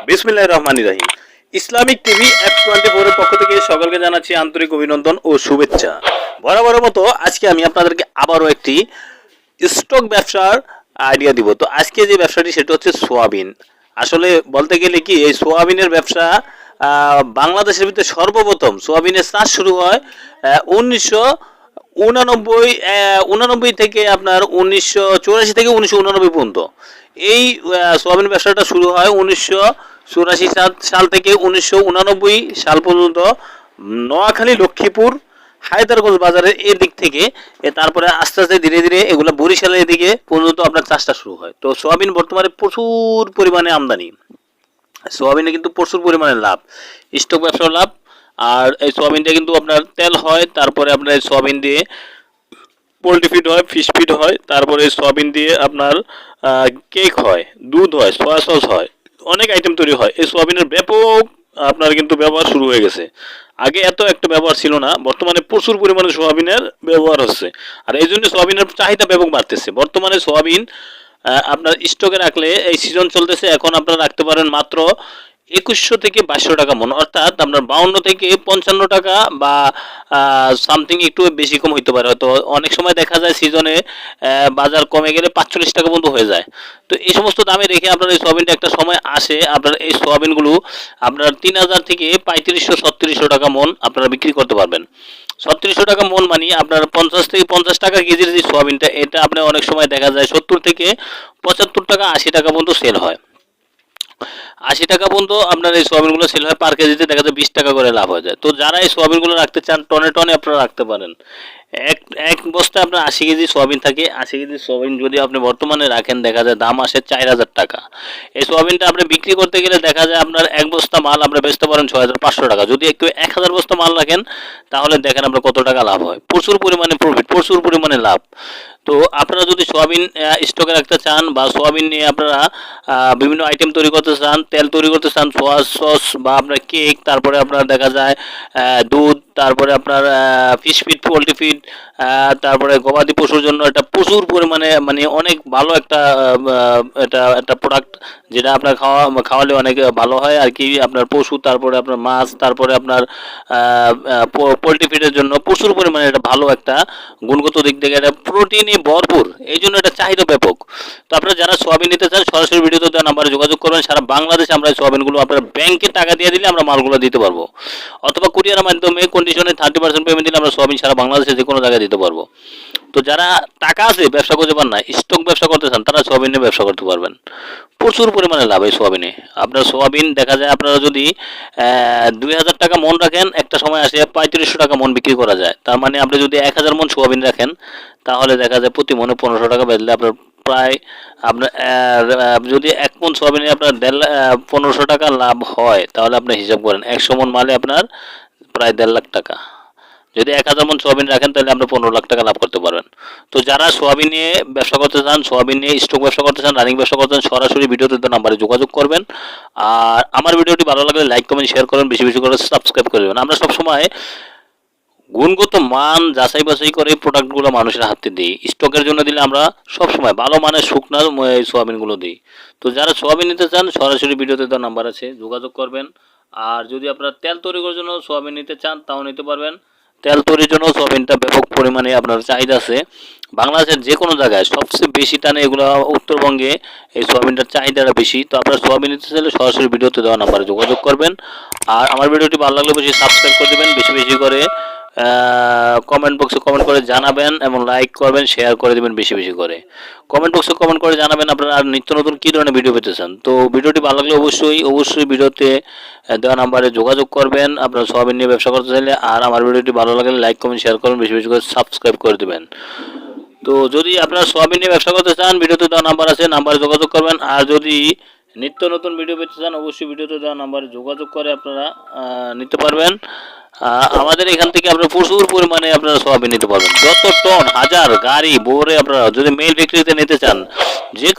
বিসমিল্লাহির রহমানির রহিম। Islamic TV F24 এর পক্ষ থেকে সকলকে জানাচ্ছি আন্তরিক অভিনন্দন ও শুভেচ্ছা। বরাবরের মতো আজকে আমি আপনাদেরকে আবারও একটি স্টক ব্যবসার আইডিয়া দিব। তো আজকে যে ব্যবসাটি সেটা হচ্ছে সোয়াবিন। আসলে বলতে গেলে কি এই সোয়াবিনের ব্যবসা বাংলাদেশের ভিতরে সর্বপ্রথম সোয়াবিনের চাষ শুরু হয় 1999 থেকে আপনার 1984 থেকে 1989 পর্যন্ত। এই সোয়াবিন ব্যবসাটা শুরু হয় 1984 সাল থেকে 1989 সাল পর্যন্ত নোয়াখালী, লক্ষ্মীপুর, হায়দারগঞ্জ বাজারের এই দিক থেকে। তারপরে আস্তে আস্তে ধীরে ধীরে এগুলো বরিশালের এদিকে পর্যন্ত আপনার চাষটা শুরু হয়। তো সোয়াবিন বর্তমানে প্রচুর পরিমাণে আমদানি, সোয়াবিনে কিন্তু প্রচুর পরিমাণে লাভ, স্টক ব্যবসার লাভ। আর এই সোয়াবিন দিয়ে কিন্তু আপনার তেল হয়, তারপরে আপনার এই সোয়াবিন দিয়ে পোলট্রি ফিড হয়, ফিশ ফিড হয়, তারপরে সোয়াবিন দিয়ে আপনার কেক হয়, দুধ হয়, সয়া সস হয়, অনেক আইটেম তৈরি হয়। এই সোয়াবিনের ব্যাপক আপনার কিন্তু ব্যবহার শুরু হয়ে গেছে। আগে এত একটা ব্যবহার ছিল না, বর্তমানে প্রচুর পরিমাণে সোয়াবিনের ব্যবহার হচ্ছে। আর এই জন্য সোয়াবিনের চাহিদা ব্যাপক বাড়তেছে। বর্তমানে সোয়াবিন আপনার স্টকে রাখলে এই সিজন চলতেছে, এখন আপনারা রাখতে পারেন মাত্র 2100 থেকে 2200 টাকা মন, অর্থাৎ আপনার 52 থেকে 55 টাকা বা সামথিং একটু বেশি কম হইতে পারে। হয়তো অনেক সময় দেখা যায় সিজনে বাজার কমে গেলে 45 টাকা পর্যন্ত হয়ে যায়। তো এই সমস্ত দামে রেখে আপনার এই সোয়াবিনটা একটা সময় আসে, আপনার এই সোয়াবিনগুলো আপনার 3000 থেকে 3500-3600 টাকা মন আপনারা বিক্রি করতে পারবেন। 3600 টাকা মন মানে আপনার 50 থেকে 50 টাকা কেজির যে সোয়াবিনটা, এটা আপনার অনেক সময় দেখা যায় 70 থেকে 75 টাকা 80 টাকা পর্যন্ত সেল হয়। 80 টাকা পর্যন্ত আপনার এই সোয়াবিনগুলো সেল হয়, পার কেজিতে দেখা যায় 20 টাকা করে লাভ হয়ে যায়। তো যারা এই সোয়াবিনগুলো রাখতে চান টনে টনে আপনারা রাখতে পারেন। এক এক বস্তায় আপনার 80 কেজি সোয়াবিন থাকে। 80 কেজি সোয়াবিন যদি আপনি বর্তমানে রাখেন, দেখা যায় দাম আসে 4000 টাকা। এই সোয়াবিনটা আপনি বিক্রি করতে গেলে দেখা যায় আপনার এক বস্তা মাল আপনি বেচতে পারেন 6500 টাকা। যদি একটু 1000 বস্তা মাল রাখেন তাহলে দেখেন আপনার কত টাকা লাভ হয়। প্রচুর পরিমাণে প্রফিট, প্রচুর পরিমাণে লাভ। তো আপনারা যদি সোয়াবিন স্টকে রাখতে চান বা সোয়াবিন নিয়ে আপনারা বিভিন্ন আইটেম তৈরি করতে চান, তেল তৈরি করতে চান, সোয়া সস বা আপনার কেক, তারপরে আপনার দেখা যায় দুধ, তারপরে আপনার ফিশ ফিড, পোলট্রি ফিড, তারপরে গবাদি পশুর জন্য এটা প্রচুর পরিমাণে মানে অনেক ভালো একটা এটা একটা প্রোডাক্ট, যেটা আপনার খাওয়ালে অনেক ভালো হয় আর কি। আপনার পশু, তারপরে আপনার মাছ, তারপরে আপনার পোলট্রি ফিডের জন্য প্রচুর পরিমাণে এটা ভালো একটা গুণগত দিক থেকে এটা প্রোটিনে ভরপুর, এই জন্য এটা চাহিদা ব্যাপক। তো আপনারা যারা সোয়াবিন নিতে চান সরাসরি ভিডিওতে দেওয়া নাম্বারে যোগাযোগ করবেন। সারা বাংলাদেশে আমরা এই সোয়াবিনগুলো আপনার ব্যাংকে টাকা দিয়ে দিলে আমরা মালগুলো দিতে পারবো, অথবা কুরিয়ারের মাধ্যমে কন্ডিশনে 30% পেমেন্ট দিলে আমরা সোয়াবিন সারা বাংলাদেশে যে কোনো জায়গায় দিতে পারবো। তো যারা টাকা আছে ব্যবসা করতে পারেন না, স্টক ব্যবসা করতে চান, তারা সোয়াবিনে ব্যবসা করতে পারবেন। প্রচুর পরিমাণে লাভ এই সোয়াবিনে। আপনার সোয়াবিন দেখা যায় আপনারা যদি 2000 টাকা মন রাখেন, একটা সময় আসে 3500 টাকা মন বিক্রি করা যায়। তার মানে আপনি যদি 1000 মন সোয়াবিন রাখেন তাহলে দেখা যায় প্রতি মনে 1500 টাকা বেচলে আপনার প্রায় আপনার যদি 1 মন সোয়াবিনে আপনার 1500 টাকা লাভ হয়, তাহলে আপনি হিসাব করেন 100 মন মালে আপনার প্রায় 1.5 লাখ টাকা। যদি 1000 মন সোয়াবিন রাখেন তাহলে আপনি 15 লাখ টাকা লাভ করতে পারবেন। তো যারা সোয়াবিন নিয়ে ব্যবসা করতে চান, সোয়াবিন নিয়ে স্টক ব্যবসা করতে চান, রানিং ব্যবসা করতে চান, সরাসরি ভিডিওতে দেওয়া নাম্বারে যোগাযোগ করবেন। আর আমার ভিডিওটি ভালো লাগলে লাইক, কমেন্ট, শেয়ার করবেন, বেশি বেশি করে সাবস্ক্রাইব করে দেবেন। আমরা সবসময় গুণগত মান যাচাই বাছাই করে প্রোডাক্টগুলো মানুষের হাতে দিই। স্টকের জন্য দিলে আমরা সবসময় ভালো মানের শুকনা এই সোয়াবিনগুলো দিই। তো যারা সোয়াবিন নিতে চান সরাসরি ভিডিওতে দেওয়া নাম্বার আছে, যোগাযোগ করবেন। আর যদি আপনারা তেল তৈরি করার জন্য সোয়াবিন নিতে চান তাও নিতে পারবেন। তেল তৈরির জন্য সোয়াবিনটা ব্যাপক পরিমাণে আপনার চাহিদা আছে। বাংলাদেশের যে কোনো জায়গায় সবচেয়ে বেশি টানে এগুলো উত্তরবঙ্গে, এই সোয়াবিনটার চাহিদাটা বেশি। তো আপনারা সোয়াবিন নিতে চাইলে সরাসরি ভিডিওতে দেওয়া নাম্বারে যোগাযোগ করবেন। আর আমার ভিডিওটি ভালো লাগলে বেশি সাবস্ক্রাইব করে দেবেন, বেশি বেশি করে কমেন্ট বক্সে কমেন্ট করে জানাবেন এবং লাইক করবেন, শেয়ার করে দেবেন বেশি বেশি করে। কমেন্ট বক্সে কমেন্ট করে জানাবেন আপনারা আর নিত্য নতুন কী ধরনের ভিডিও পেতে চান। তো ভিডিওটি ভালো লাগলে অবশ্যই ভিডিওতে দেওয়া নাম্বারে যোগাযোগ করবেন আপনারা সোয়াবিন নিয়ে ব্যবসা করতে চাইলে। আর আমার ভিডিওটি ভালো লাগলে লাইক, কমেন্ট, শেয়ার করবেন, বেশি বেশি করে সাবস্ক্রাইব করে দেবেন। তো যদি আপনারা সোয়াবিন নিয়ে ব্যবসা করতে চান, ভিডিওতে দেওয়া নাম্বার আছে, নাম্বারে যোগাযোগ করবেন। আর যদি নিত্য নতুন ভিডিও পেতে চান অবশ্যই ভিডিওতে দেওয়া নাম্বারে যোগাযোগ করে আপনারা নিতে পারবেন। আমাদের এখান থেকে আপনারা প্রচুর পরিমাণে আপনারা সোয়াবিন নিতে পারবেন, যত টন, হাজার গাড়ি ভরে আপনারা যদি মেল বিক্রিতে নিতে চান, যে